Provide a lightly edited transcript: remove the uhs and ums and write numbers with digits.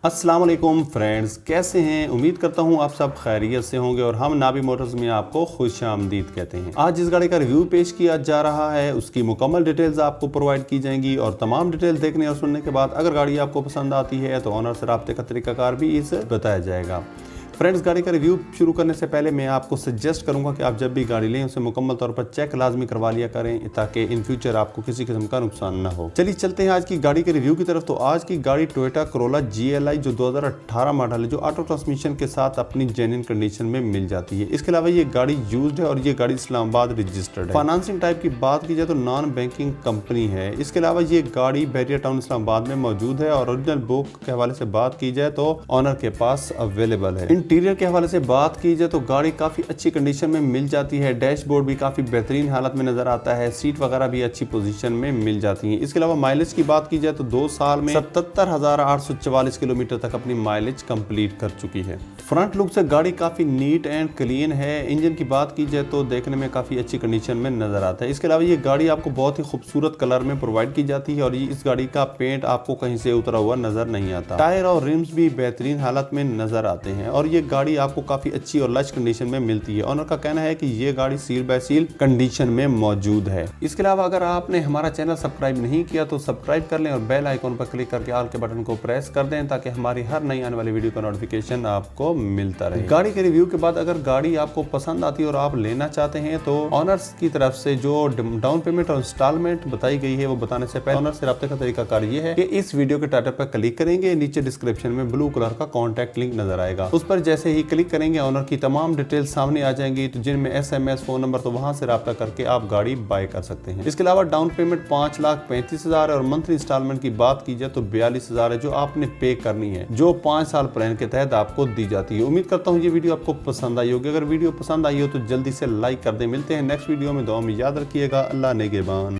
अस्सलाम वालेकुम फ्रेंड्स, कैसे हैं। उम्मीद करता हूं आप सब खैरियत से होंगे और हम नाबी मोटर्स में आपको खुशामदीद कहते हैं। आज जिस गाड़ी का रिव्यू पेश किया जा रहा है उसकी मुकम्मल डिटेल्स आपको प्रोवाइड की जाएंगी और तमाम डिटेल्स देखने और सुनने के बाद अगर गाड़ी आपको पसंद आती है तो ऑनर से राब्ते का तरीकाकार भी इसे बताया जाएगा। फ्रेंड्स, गाड़ी का रिव्यू शुरू करने से पहले मैं आपको सजेस्ट करूंगा कि आप जब भी गाड़ी लें उसे मुकम्मल तौर पर चेक लाजमी करवा लिया करें ताकि इन फ्यूचर आपको किसी किस्म का नुकसान ना हो। चलिए चलते हैं आज की गाड़ी के रिव्यू की तरफ। तो आज की गाड़ी टोयोटा कोरोला GLI जो 2018 मॉडल है, जो ऑटो ट्रांसमिशन के साथ अपनी जेन्युइन कंडीशन में मिल जाती है। इसके अलावा ये गाड़ी यूज्ड है और ये गाड़ी इस्लामाबाद रजिस्टर्ड है। फाइनेंसिंग टाइप की बात की जाए तो नॉन बैंकिंग कंपनी है। इसके अलावा ये गाड़ी बैरियर टाउन इस्लामाबाद में मौजूद है और ओरिजिनल बुक के हवाले से बात की जाए तो ऑनर के पास अवेलेबल है। इंटीरियर के हवाले से बात की जाए तो गाड़ी काफी अच्छी कंडीशन में मिल जाती है। डैशबोर्ड भी काफी बेहतरीन हालत में नजर आता है। सीट वगैरह भी अच्छी पोजीशन में मिल जाती है। इसके अलावा माइलेज की बात की जाए तो 2 साल में 77,844 किलोमीटर तक अपनी माइलेज कंप्लीट कर चुकी है। फ्रंट लुक से गाड़ी काफी नीट एंड क्लीन है। इंजन की बात की जाए तो देखने में काफी अच्छी कंडीशन में नजर आता है। इसके अलावा ये गाड़ी आपको बहुत ही खूबसूरत कलर में प्रोवाइड की जाती है और इस गाड़ी का पेंट आपको कहीं से उतरा हुआ नजर नहीं आता। टायर और रिम्स भी बेहतरीन हालत में नजर आते हैं और ये गाड़ी आपको काफी अच्छी और लश कंडीशन में मिलती है। ऑनर का कहना है कि ये गाड़ी सील बाय सील कंडीशन में मौजूद है। इसके अलावा अगर आपने हमारा चैनल सब्सक्राइब नहीं किया तो सब्सक्राइब कर लें और बेल आइकॉन पर क्लिक करके ऑल के बटन को प्रेस कर दें ताकि हमारी हर नई आने वाली वीडियो का नोटिफिकेशन आपको मिलता रहे। गाड़ी के रिव्यू के बाद अगर गाड़ी आपको पसंद आती है और आप लेना चाहते हैं तो ऑनर्स की तरफ से जो डाउन पेमेंट और इंस्टॉलमेंट बताई गई है वो बताने से पहले ऑनर से राब्ते का तरीकाकार ये है कि इस वीडियो के टाइटल पर क्लिक करेंगे, नीचे डिस्क्रिप्शन में ब्लू कलर का कॉन्टैक्ट लिंक नजर आएगा। उस पर जैसे ही क्लिक करेंगे ऑनर की तमाम डिटेल्स सामने आ जाएंगी, तो जिनमें SMS फोन नंबर, तो वहां से राब्ता करके आप गाड़ी बाय कर सकते हैं। इसके अलावा डाउन पेमेंट 5,35,000 है और मंथली इंस्टॉलमेंट की बात की जाए तो 42,000 है जो आपने पे करनी है, जो 5 साल प्लान के तहत आपको दी जाती है। उम्मीद करता हूँ ये वीडियो आपको पसंद आई होगी। अगर वीडियो पसंद आई हो तो जल्दी से लाइक कर दें। मिलते हैं नेक्स्ट वीडियो में। दुआ में याद रखिएगा। अल्लाह नेगेबान।